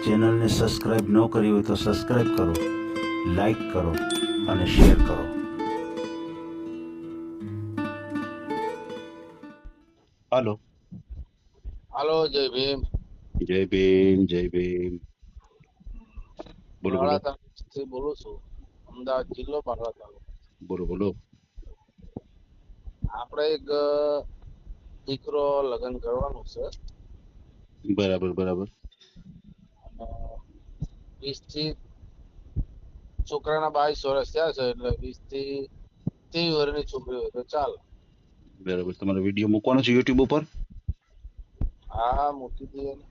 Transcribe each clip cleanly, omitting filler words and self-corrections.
ચેનલને સબસ્ક્રાઇબ ન કરી હોય તો સબસ્ક્રાઇબ કરો, લાઈક કરો અને શેર કરો. હાલો. હાલો, જય ભીમ. જય ભીમ, જય ભીમ. બોલો બોલો. બાળા તાલુકાથી બોલું છું, અમદાવાદ જિલ્લો બાળા તાલુકો. બોલો બોલો. આપણે એક દીકરો લગ્ન કરવાનું છે. બરાબર બરાબર. અને 20 થી છોકરાના 22 વર્ષ થયા છે, એટલે 20 થી 30 વર્ષની છોકરી હોય તો ચાલે. બરાબર. તમારો વિડીયો મૂકવાનો છે યુટ્યુબ ઉપર? હા, મૂકી દઈએ ને.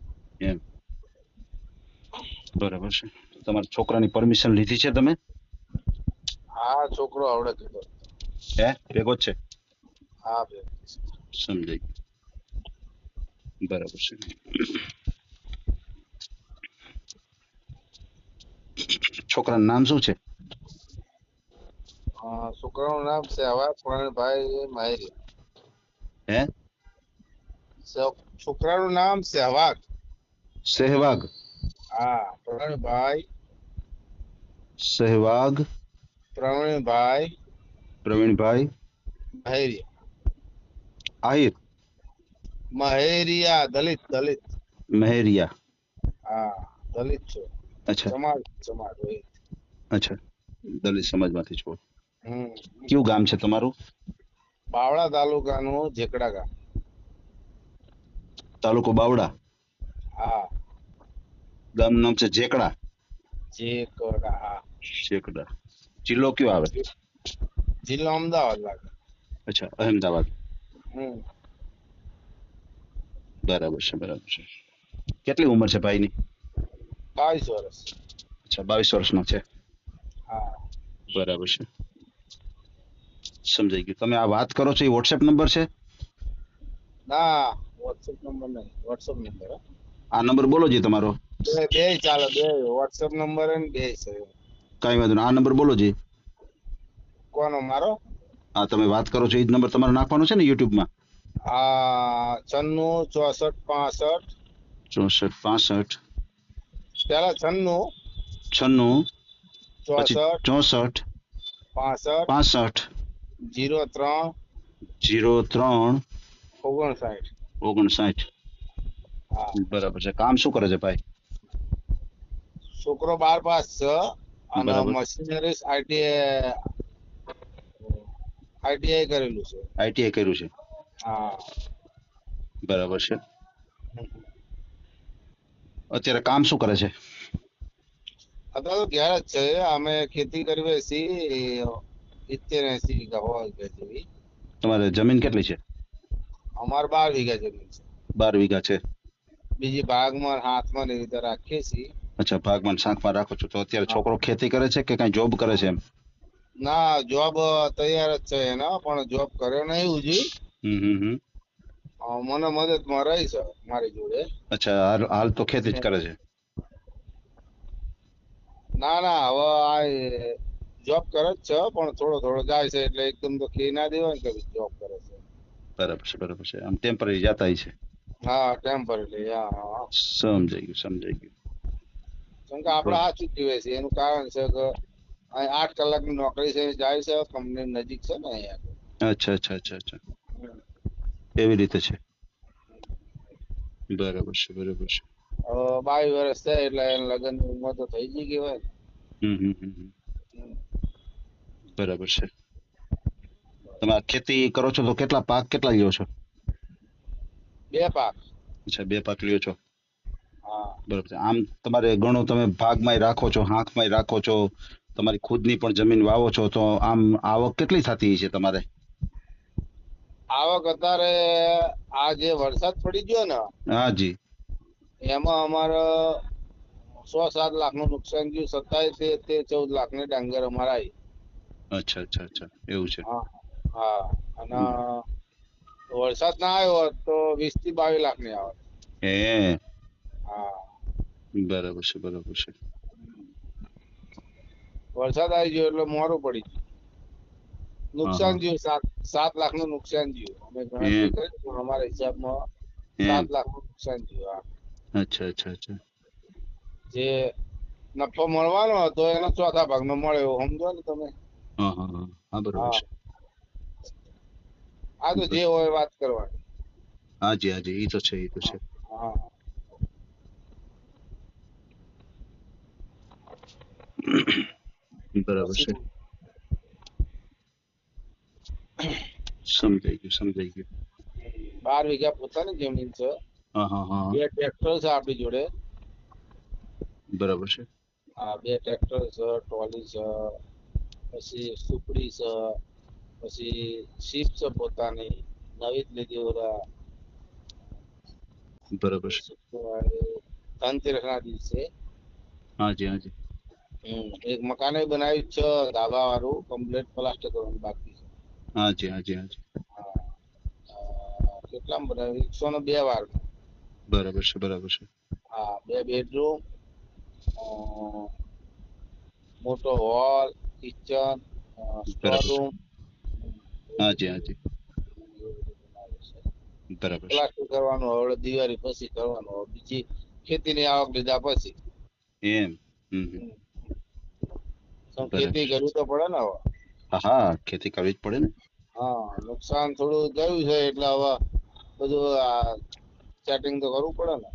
એમ. બરાબર છે. તમારા છોકરાની પરમિશન લીધી છે તમે? હા, છોકરો આવડે કીધો. હે, ભેગો જ છે? હા, બે. સમજાઈ ગયું. બરાબર છે. છોકરાનું નામ શું છે? છોકરાનું નામ સહેવાગ પ્રવીણભાઈ માહેરી. હે? છોકરાનું નામ સહેવાગ. સહેવાગ. હા, પ્રવીણભાઈ. સહેવાગ પ્રવીણભાઈ પ્રવીણભાઈ માહેરી. આહિર મહેરિયા, દલિત દલિત. મહેરિયા. હા, દલિત છે. અચ્છા સમાજ હોય. અચ્છા. દલિત સમાજમાંથી છો. હમ. કયું ગામ છે તમારું? બાવળા તાલુકાનું જેકડા ગામ. તાલુકો બાવડા. હા, ગામનું નામ છે જેકડા. જેકડા. હા. જેકડા. જિલ્લો કયો આવે? જિલ્લો અમદાવાદ લાગે. અચ્છા, અહેમદાબાદ. હમ. બરાબર છે બરાબર છે. કેટલી ઉંમર છે ભાઈની? 22 વર્ષ. અચ્છા, 22 વર્ષનો છે. હા. બરાબર છે. સમજાઈ ગયું. તમે આ વાત કરો છો એ વોટ્સએપ નંબર છે? ના, વોટ્સએપ નંબર નહીં. WhatsApp number. આ નંબર બોલો જે તમારો. બે ચાલે, બે વોટ્સએપ નંબર ને બે છે. કઈ વાંધો નહીં. આ નંબર બોલો જે. કોનો? મારો? આ તમે વાત કરો છો એ જ નંબર તમારો નાખવાનો છે ને યુટ્યુબમાં? 96 64 65. 64 65 પેલા 96 96 પછી 64 64 65 65 03 03 59. 59. હા. બરાબર છે. કામ શું કરે છે ભાઈ? છોકરો 12 પાસ છે અને બરાબર. મશીનરી આઈટીઆઈ કરેલું છે. આઈટીઆઈ કર્યું છે. હા. બરાબર છે. અત્યારે કામ શું કરે છે? અત્યારે તો ઘેર જ છે. અમે ખેતી કરીએ છીએ 70-80 વીઘા હોય જેવી. તમારે જમીન કેટલી છે? અમારે 12 વીઘા જમીન છે. 12 વીઘા છે. બીજી ભાગમાં હાથમાં એવી રીતે રાખીએ છીએ. અચ્છા, ભાગમાં શાંખમાં રાખો છો. તો અત્યારે હા. છોકરો ખેતી કરે છે કે કઈ જોબ કરે છે એમ? ના, જોબ તૈયાર જ છે એના, પણ જોબ કર્યો નહીં હજી. હમ. મને મદદમાં રહી છે મારી જોડે. અચ્છા, હાલ તો ખેતી જ કરે છે. ના, હવે આ જોબ કરે જ છે, પણ થોડો થોડો જાય છે, એટલે એકદમ તો કી ના દેવાય ને કે જોબ કરે છે. બરાબર છે બરાબર છે. આમ ટેમ્પરરી જતા છે. હા, ટેમ્પરરી. હા. સમજાઈ ગયું સમજાઈ ગયું. કેમ કે આપણે આ ચૂકવીએ છીએ, એનું કારણ છે કે અહીં 8 કલાકની નોકરી છે, જાય છે, કંપની નજીક છે ને અહીંયા. અચ્છા. એવી રીતે છે. બરાબર છે બરાબર છે. 22 વર્ષ થયા એટલે લગ્ન ની ઉંમર તો થઈ ગઈ કહેવાય. હમ. બરાબર છે. તમે આ ખેતી કરો છો તો કેટલા પાક કેટલા લ્યો છો? 2 પાક. અચ્છા, 2 પાક લ્યો છો. હા. બરાબર છે. આમ તમારે ઘણો તમે ભાગમાંય રાખો છો, હાંકમાંય રાખો છો, તમારી ખુદની પણ જમીન વાવો છો, તો આમ આવક કેટલી થતી છે તમારે? આવક અત્યારે આ જે વરસાદ પડી ગયો ને, હા જી. એમાં અમારે 6-7 લાખ નું નુકસાન થયું. 27-14 લાખ ની ડાંગર અમારે આવી. અચ્છા. એવું છે. હા. અને વરસાદ ના આવ્યો હોત તો 20 થી 22 લાખ ની આવે. હે. હા. બરાબર છે. વરસાદ આવી ગયો એટલે મોડું પડી ગયું. નુકસાન હા. થયું 7 લાખ નું નુકસાન થયું. અમે ગણતરી કરી પણ અમારા હિસાબમાં 7 લાખ નું નુકસાન થયું. અચ્છા. જે નફો મળવાનો હતો એનો ચોથા ભાગનો મળે એવું સમજો ને તમે. હા હા હા હા બરોબર હા, છે. આ તો જે હોય વાત કરવાની. હાજી હાજી ઈ તો છે ઈ તો છે. હા, બરાબર છે. પછી સમજાઈ ગયું. 12 વીઘા પોતાની જમીન છે. હા હા હા 2 ટ્રેક્ટર છે આપણી જોડે. બરાબર છે. હા, 2 ટ્રેક્ટર છે, ટ્રોલી છે, પછી સુપડી છે, પછી શીપ છે પોતાની નવી જ લીધી ઓલા બરાબર છે. શું કહેવાય, ધનતેરસના દિવસે. હાજી હાજી એક મકાન બનાવ્યું છે ધાબા વાળું, કમ્પ્લીટ પ્લાસ્ટર કરવાનું બાકી છે. હાજી હાજી હાજી હા, કેટલામાં બનાવ્યું? 102 વાર. બરાબર છે બરાબર છે. હા, 2 બેડરૂમ, મોટો હોલ, કિચન, સ્ટોર બરાબર છે. રૂમ. હાજી હાજી બરાબર છે. પ્લાસ્ટર કરવાનું હવે દિવાળી પછી કરવાનું હવે બીજી ખેતીની આવક લીધા પછી. એમ હમ. બરાબર ખેતી છે. કરવી તો પડે ને હવે. હા હા ખેતી કરવી જ પડે ને. હા, નુકસાન થોડું ગયું છે એટલે હવે બધું સેટિંગ તો કરવું પડે ને.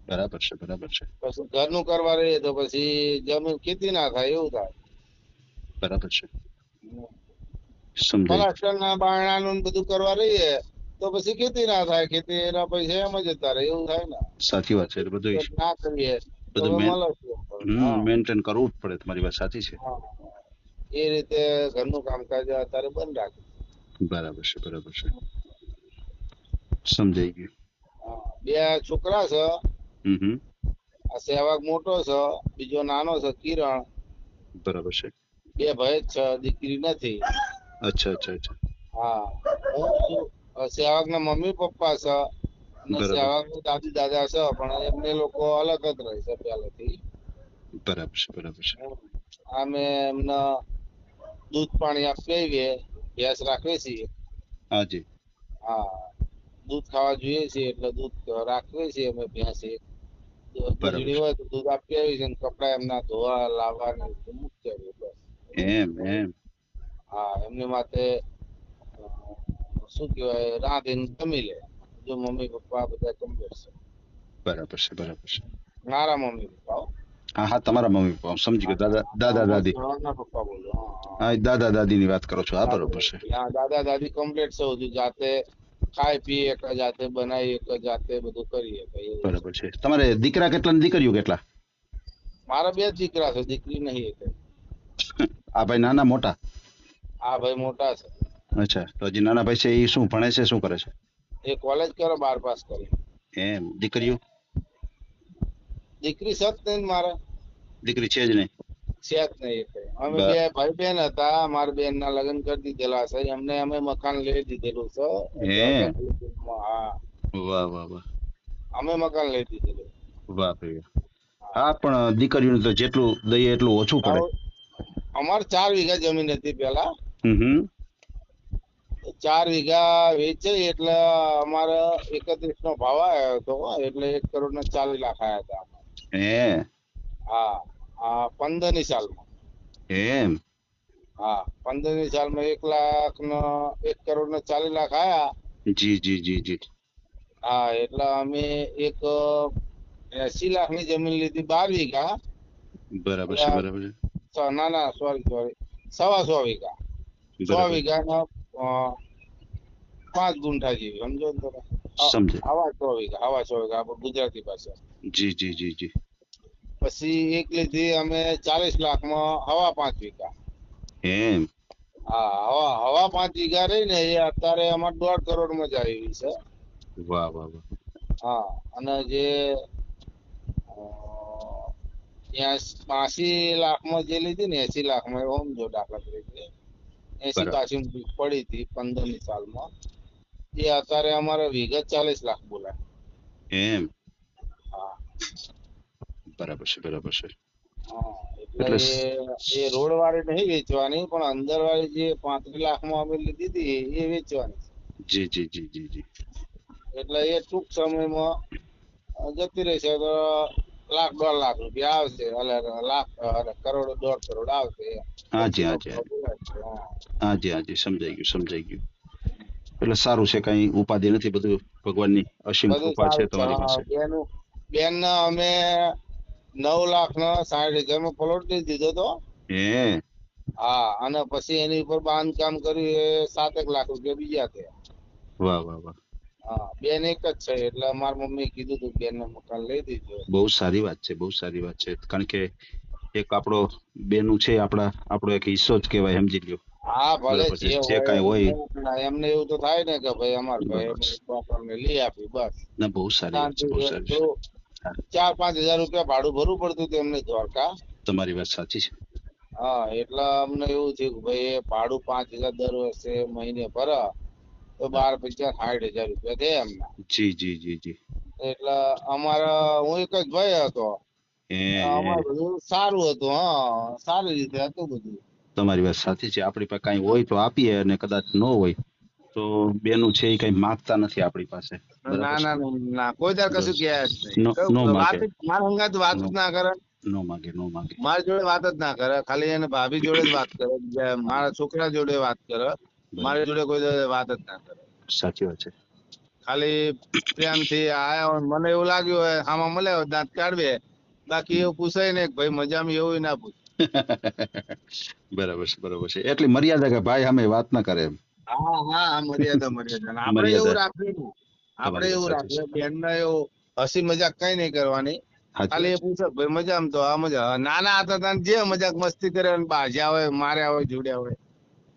બરાબર છે બરાબર છે. પછી ઘરનું કરવા રહીએ તો પછી જમીન ખેતી ના થાય એવું થાય. બરાબર છે. સમજાઈ ગયું. પ્લાસ્ટર ના બારણાનું ને બધું કરવા રહીએ તો પછી ખેતી ના થાય, ખેતી ના પૈસા એમ જ જતા રહે એવું થાય ને. સાચી વાત છે. એટલે બધું ના કરીએ તો બધું મળે. હા મેન્ટેન કરવું જ પડે. તમારી વાત સાચી છે. હા, એ રીતે ઘરનું કામકાજ અત્યારે બંધ રાખ્યું. બરાબર છે બરાબર છે. સમજાઈ ગયું. હા, 2 છોકરા છે. હમ. આ સહેવાગ મોટો છે, બીજો નાનો છે કિરણ. બરાબર છે. 2 ભાઈ જ છે, દીકરી નથી. અચ્છા અચ્છા અચ્છા હા, સહેવાગ ના મમ્મી પપ્પા છે અને બરાબર સહેવાગ ના દાદી દાદા છે, પણ એમને લોકો અલગ જ રહે છે પહેલેથી. બરાબર છે બરાબર છે. અમે એમને દૂધ પાણી આપીએ, ભેંસ રાખીએ છીએ. હાજી હા, દૂધ ખાવા જોઈએ છીએ એટલે દૂધ રાખીએ છીએ અમે ભેંસ એક. બરાબર દૂધણી છે. હોય તો દૂધ આપી આવીએ છીએ, કપડા એમના ધોવા લાવવા મૂકી આવીએ બસ. એમ હા, એમની માટે શું કહેવાય રાંધીને જમી લે. જો મમ્મી પપ્પા બધા કમ્પ્લીટ છે. બરાબર છે બરાબર છે. મારા મમ્મી પપ્પા હો. હા હા તમારા મમ્મી પપ્પા હું સમજી ગયો. દાદા દાદા હું દાદી. સહવાગના પપ્પા બોલું. હા હા એ દાદા દાદી ની વાત કરો છો. હા દાદા બરોબર છે. દાદી. હા, દાદા દાદી કમ્પ્લીટ છે બધું, જાતે ખાઈ પી એક જાતે બનાવી એક જાતે બધું કરીએ એવું છે. બરાબર છે. તમારે દીકરા કેટલા ને દીકરીઓ કેટલા? મારા 2 જ દીકરા છે, દીકરી નહીં એક. આ ભાઈ નાના મોટા? આ ભાઈ મોટા છે. અચ્છા તો હજી નાના ભાઈ છે એ શું ભણે છે, શું કરે છે? એ કોલેજ કરે 12 પાસ કરી. એમ દીકરીઓ? દીકરી છે જ નહીં મારે. દીકરી છે જ નહીં. છે જ નહીં એક. અમે બ- 2 ભાઈ બહેન હતા. મારા બેન ના લગ્ન કરી દીધેલા છે. એમને અમે મકાન લઈ દીધેલું છે. હે હા, વાહ વાહ વાહ અમે મકાન લઈ દીધેલું. વાહ ભાઈ. હા પણ દીકરીઓને તો જેટલું દઈએ એટલું ઓછું પડે. અમારે 4 વીઘા જમીન હતી પેલા. હમ 4 વીઘા વેચાઈ એટલે અમારે 31 નો ભાવ આવ્યો હતો. એટલે 1,40,40,00,000 આયા હતા. હે હા, આ 15 ની સાલમાં. એમ હા, 15 ની સાલમાં 1,40,00,000 આયા. જી જી જી જી હા, એટલે અમે એક 80 લાખ ની જમીન લીધી 12 વીઘા. બરાબર છે બરાબર છે. ના ના સોરી 1.25 વીઘા. 100 બરાબર વીઘાના 5 ગુંઠા જેવી સમજો ને તમે. સમજે. આવા 100 વીઘા, આવા 100 વીઘા આપણે ગુજરાતી ભાષા. જી જી જી જી પછી એક લીધી અમે 40 લાખમાં 5.5 વીઘા. એમ હા, હવા 5 વીઘા રહી ને એ અત્યારે અમારે 1.5 કરોડ માં જ આવી છે. વાહ વાહ વાહ હા, અને જે 82 લાખમાં જે લીધી ને 80 લાખમાં એવો સમજો દાખલા તરીકે 80 બરાબર પાછી પડી હતી 15 ની સાલમાં. એ અત્યારે અમારે વિગત 40 લાખ બોલાય. એમ હા બરાબર છે બરાબર છે. હા, એટલે એટલે એ રોડ વાળી નહીં વેચવાની, પણ અંદર વાળી જે 35 લાખમાં અમે લીધી હતી એ વેચવાની. જી જી જી જી જી એટલે એ ટૂંક સમયમાં જતી રહેશે તો લાખ 1.5 લાખ રૂપિયા આવશે, એટલે લાખ અને કરોડ 1.5 કરોડ આવશે. હાજી પછીનો હાજી ભાવ બોલાય છે. હા. હાજી હાજી સમજાઈ ગયું સમજાઈ ગયું. એટલે સારું છે, કઈ ઉપાધિ નથી, બધું ભગવાનની અસીમ બધું કૃપા છે સારું છે. તમારી હા, પાસે. બેન અમે 9,60,000 નો પ્લોટ લઈ દીધો હતો. હે હા, અને પછી એની ઉપર બાંધકામ કર્યું એ 7 લાખ રૂપિયા બીજા થયા. વાહ વાહ વાહ, હા, બેન એક જ છે, એટલે મારા મમ્મી કીધું તું બેન ને મકાન લઈ દીધું. બહુ સારી વાત છે, બહુ સારી વાત છે, કારણ કે એક આપણો બેનું છે, આપણો એક હિસ્સો જ કહેવાય, સમજી લ્યો. હા, ભલે બરાબર છે, જે જે હોય કાંઈ હોય. એમને એવું તો થાય ને કે ભાઈ અમાર ભાઈ બરાબર છે. આપણને લઈ આપ્યું, બસ ના બહુ સારી વાત છે, શાંતિ. બહુ સારી છે. થોડું હા, 4-5 હજાર રૂપિયા ભાડું ભરવું પડતું હતું એમને દ્વારકા. તમારી વાત સાચી છે. હા, એટલે અમને એવું થયું કે ભાઈ એ ભાડું 5,000 દર વર્ષે મહિને ભરે તો હા. 12-15-60 હજાર રૂપિયા થયા એમના. જી જી જી જી. એટલે અમારા હું એક જ ભાઈ હતો. હે અમારે બધું સારું હતું. હા, સારી રીતે હતું બધું. તમારી વાત સાચી છે, આપણી પાસે કઈ હોય તો આપીએ, અને કદાચ ન હોય તો બેનું છે એ કઈ માંગતા નથી આપણી પાસે. ના બરાબર છે. ના ના ના, કોઈ તાર કશું બસ કહે જ નહીં. નો નો વાત માગે, જ મારા હંગાત વાત નો જ ના કરે. નો માગે, નો માગે. મારી જોડે વાત જ ના કરે. ખાલી એને ભાભી જોડે જ વાત કરે, હા, મારા છોકરા જોડે વાત કરે. મારી બરાબર, જોડે કોઈ દાડે વાત જ ના કરે. સાચી વાત છે. ખાલી પ્રેમથી આયા હોય, મને એવું લાગ્યું હોય આમાં મળે હોય દાંત કાઢવે, બાકી એવું પૂછાય ને ભાઈ મજામાં, એવું ના પૂછે. બરાબર છે, બરાબર છે, એટલી મર્યાદા કે ભાઈ અમે વાત ના કરે એમ. હા હા, મર્યાદા મર્યાદા. ને આપણે એવું મર્યાદા, રાખવું, આપણે તમારી વાત એવું સાચી છે. રાખવું બેન ને એવું હસી મજાક કઈ નહીં કરવાની. સાચી ખાલી વાત એ છે. પૂછે ભાઈ મજામાં, તો આ મજા. નાના હતા ત્યાં જે મજાક મસ્તી કરે, બાજ્યા હોય, માર્યા હોય, જોડ્યા હોય, એ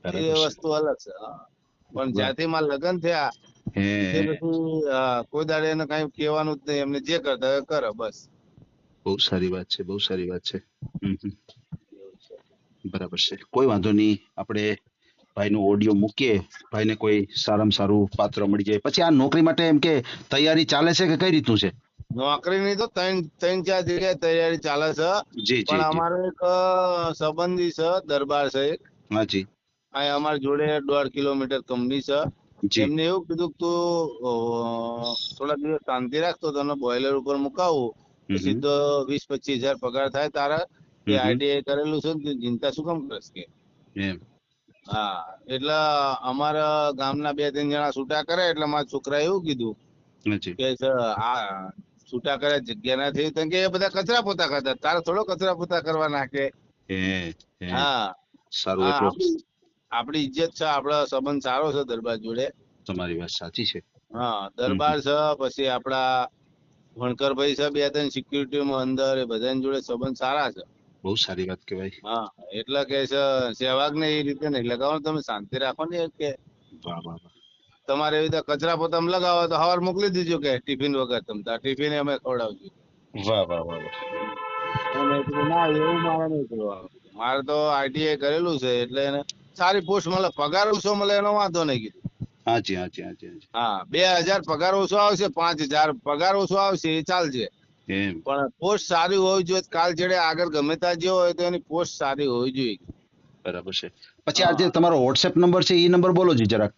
બરાબર છે. વસ્તુ અલગ છે. હા. પણ વાહ. જ્યાંથી મારા લગ્ન થયા તે હે પછી કોઈ દાડે એને કઈ કહેવાનું જ નહીં. એમને જે કરતા હોય એ કરે, બસ. બહુ સારી વાત છે, બહુ સારી વાત છે. હમ હમ. બરાબર છે, કોઈ વાંધો નહીં. આપણે ભાઈનો ઓડિયો મૂકીએ, ભાઈને કોઈ સારામાં સારું પાત્ર મળી જાય. પછી આ નોકરી માટે એમ કે તૈયારી ચાલે છે કે કઈ રીતનું છે? નોકરીની તો 3-4 જગ્યાએ તૈયારી ચાલે છે. જી પણ જી જી. અમારો એક સંબંધી છે, દરબાર છે એક. હા જી અહીં અમારી જોડે 1.5 કિલોમીટર કંપની છે. જી. એમને એવું કીધું કે તું થોડા દિવસ શાંતિ રાખ, તો તને બોઈલર ઉપર મુકાવું તો હમ હમ સીધો 20-25 હજાર પગાર થાય તારા. તે હમ હમ. આઈટીઆઈ કરેલું છે ને, તું ચિંતા શું કામ કરસ કે. એમ. હા, એટલે અમારા ગામના 2-3 જણા છૂટા કરે, એટલે મારા છોકરા એવું કીધું હા જી. કે આ છૂટા કરે જગ્યા ના થઈ, કે એ બધા કચરા પોતા કરતા, તારે થોડો કચરા પોતા કરવા નાખે. હે હે. હા સારું, હા, એટલો આપડી ઇજ્જત છે, આપડો સંબંધ સારો છે દરબાર જોડે. તમારી વાત સાચી છે. હા, હમ હમ. દરબાર છે, પછી આપડા વણકરભાઈ છે 2-3 સિક્યુરિટીમાં અંદર, એ બધાની જોડે સંબંધ સારા છે. બહુ સારી વાત કહેવાય. હા, એટલે કે છે સહેવાગ ને એ રીતે નહીં લગાવવાનું, તમે શાંતિ રાખો ને કે વાહ વાહ વાહ. તમારે એવી રીતે કચરા પોતામાં લગાવો તો હવાર મોકલી દીજો કે ટિફિન વગર, તમતા ટિફિન અમે ખવડાવજો. વાહ વાહ વાહ વાહ. મેં કીધું ના, એવું મારે નહીં કરવાનું. મારે તો આઈટીઆઈ કરેલું છે, એટલે એને સારી પોસ્ટ મળે, પગાર ઓછો મળે એનો વાંધો નહીં કીધું. હાજી હાજી હાજી હાજી. હા, 2,000 પગાર ઓછો આવશે, 5,000 પગાર ઓછો આવશે એ ચાલશે. એમ. પણ પોસ્ટ સારી હોવી જોઈએ. કાલ ચડે આગળ ગમે ત્યાં જ્યો હોય તો એની પોસ્ટ સારી હોવી જોઈએ. બરાબર છે. પછી આ હા, જે તમારો વોટ્સએપ નંબર છે, એ નંબર બોલો જી જરાક.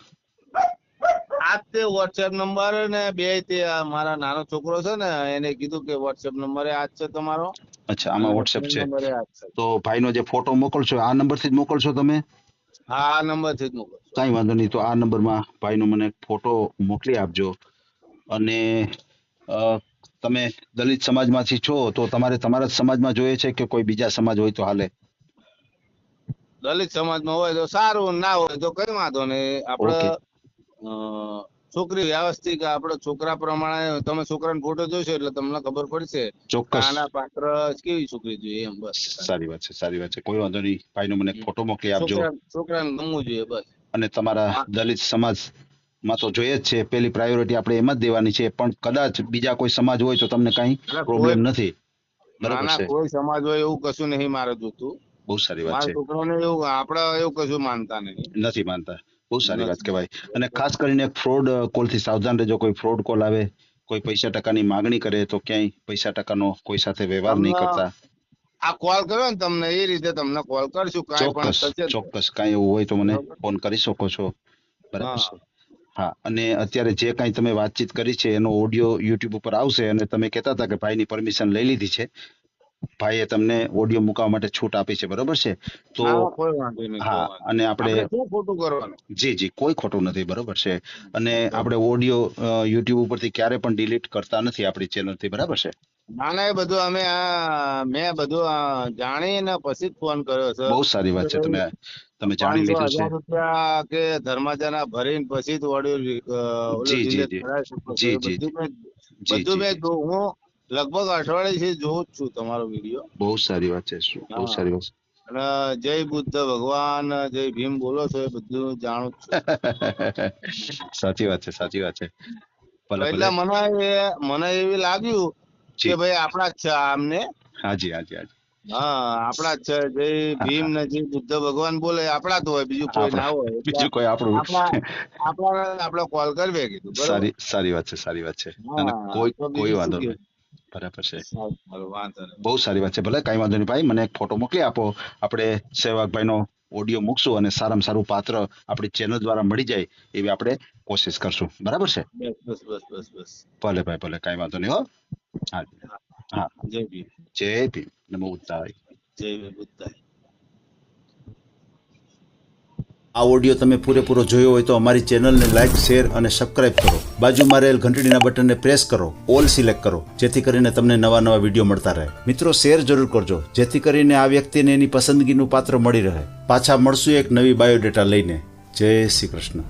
આ તે વોટ્સએપ નંબર ને બે તે મારા નાનો છોકરો છે ને, એને કીધું કે વોટ્સએપ નંબર આ જ છે તમારો, અચ્છા, અને આમાં વોટ્સએપ ફોન છે. નંબર આ જ છે. તો ભાઈનો જે ફોટો મોકલશો આ નંબરથી જ મોકલશો તમે? હા, આ નંબર થી જ મોકલશો. કાંઈ વાંધો નહીં. તો આ નંબરમાં ભાઈનો મને ફોટો મોકલી આપજો. અને અ, તમે દલિત સમાજમાંથી છો, તો તમારે તમારા જ સમાજમાં જોઈએ છે કે કોઈ બીજા સમાજ હોય તો હાલે? દલિત સમાજમાં હોય તો સારું, ના હોય તો કઈ વાંધો નહીં. આપડે ઓકે. અ, છોકરી વ્યવસ્થિત, આપડે છોકરા પ્રમાણે, તમે છોકરાનો ફોટો જોશો એટલે તમને ખબર પડશે કે ચોક્કસ. આના પાત્ર કેવી છોકરી જોઈએ એમ, બસ. સારી વાત છે, સારી વાત છે. કોઈ વાંધો નહીં. ભાઈનો મને એક ફોટો મોકલી આપજો. છોકરાને ગમવું જોઈએ, બસ. અને તમારા હા, દલિત સમાજમાં તો જોઈએ જ છે, પેલી પ્રાયોરિટી આપણે એમ જ દેવાની છે. પણ કદાચ બીજા કોઈ સમાજ હોય તો તમને કાંઈ એટલે કોઈ પ્રોબ્લેમ નથી. બરાબર નાના છે. કોઈ સમાજ હોય એવું કશું નહીં મારે જોતું. બહુ સારી વાત મારા છે. છોકરાને એવું, આપડે એવું કશું માનતા નહીં. નથી માનતા. બહુ સારી વાત નથી. કહેવાય. અને ખાસ કરીને ફ્રોડ કોલથી સાવધાન રહેજો. કોઈ ફ્રોડ કોલ આવે, કોઈ પૈસા ટકાની માગણી કરે તો ક્યાંય પૈસા ટકાનો કોઈ સાથે વ્યવહાર નહીં તમને કરતા. આ કોલ કર્યો ને તમને, એ રીતે તમને કોલ કરશું, કાંઈ પણ ચોક્કસ થશે જ. ચોક્કસ, કાંઈ એવું હોય તો મને બરોબર. ફોન કરી શકો છો. બરાબર હા, છે. હા, અને અત્યારે જે કાંઈ તમે વાતચીત કરી છે એનો ઓડિયો યુટ્યુબ ઉપર આવશે, અને તમે કહેતા હતા કે ભાઈની પરમિશન લઈ લીધી છે, ભાઈએ તમને ઓડિયો મૂકવા માટે છૂટ આપી છે, બરોબર છે? તો હા, કોઈ વાંધો નહીં, કોઈ હા, વાંધો અને નહીં. આપણે આપણે શું ખોટું કરવાનું? જી કોઈ ખોટું નથી, બરોબર છે. અને બરાબર. આપણે ઓડિયો યુટ્યુબ ઉપરથી ક્યારે પણ ડિલીટ કરતા નથી આપણી ચેનલથી, બરાબર છે? ના ના, એ બધું મેં બધું જાણીને પછી જ ફોન કર્યો છે બહુ સારી કે વાત છે, ભાઈ તમે જાણી 500 લીધું છે. 1000 રૂપિયા કે ધર્માજાના ભરીને પછી જ ઓડિયો ઓલું જી જી ડિલીટ જી કરાવી શકો છો. જી એ જી બધું મેં જી જી જી હું લગભગ અઠવાડિયેથી જોઉં જ છું તમારો વિડીયો. બહુ સારી વાત છે, બહુ હા, સારી વાત અને જય બુદ્ધ ભગવાન, જય ભીમ બોલો છો એ બધું જાણું જ છું. છે. સાચી વાત છે, સાચી વાત છે. ભલે એટલે ભલે. મને એવી લાગ્યું કે જી ભાઈ આપણા જ છે આમને. હાજી હાજી હાજી. હા, આપણા જ છે. જય હા ભીમ હા ને જય બુદ્ધ ભગવાન બોલે આપણા જ હોય, બીજું કોઈ ના આપણા હોય. એટલે બીજું કોઈ આપણું. આપણે કોલ કરવે કીધું, બરોબર. સારી વાત છે, સારી વાત છે. અને હા, કોઈ તો કોઈ બીજું શું વાંધો નહીં, કેવું? બરાબર છે. સારું, વાંધો નહીં. બહુ સારી વાત છે. ભલે કાંઈ વાંધો નહીં ભાઈ, મને એક ફોટો મોકલી આપો. આપણે સહેવાગભાઈનો ઓડિયો મૂકશું, અને સારામાં સારું પાત્ર આપણી ચેનલ દ્વારા મળી જાય એવી આપણે કોશિશ કરશું, બરાબર છે? બસ. ભલે ભાઈ, ભલે, કાંઈ વાંધો નહીં હો. હા હા, હા. જય ભીમ, જય ભીમ, નમો બુદ્ધાય. જય બુદ્ધ. આ ઓડિયો તમે પૂરેપૂરો જોયો હોય તો અમારી ચેનલને લાઇક, શેર અને સબસ્ક્રાઇબ કરો. બાજુમાં રહેલ ઘંટડીના બટનને પ્રેસ કરો, ઓલ સિલેક્ટ કરો, જેથી કરીને તમને નવા વિડીયો મળતા રહે. મિત્રો, શેર જરૂર કરજો, જેથી કરીને આ વ્યક્તિને એની પસંદગીનું પાત્ર મળી રહે. પાછા મળશું એક નવી બાયોડેટા લઈને. જય શ્રી કૃષ્ણ.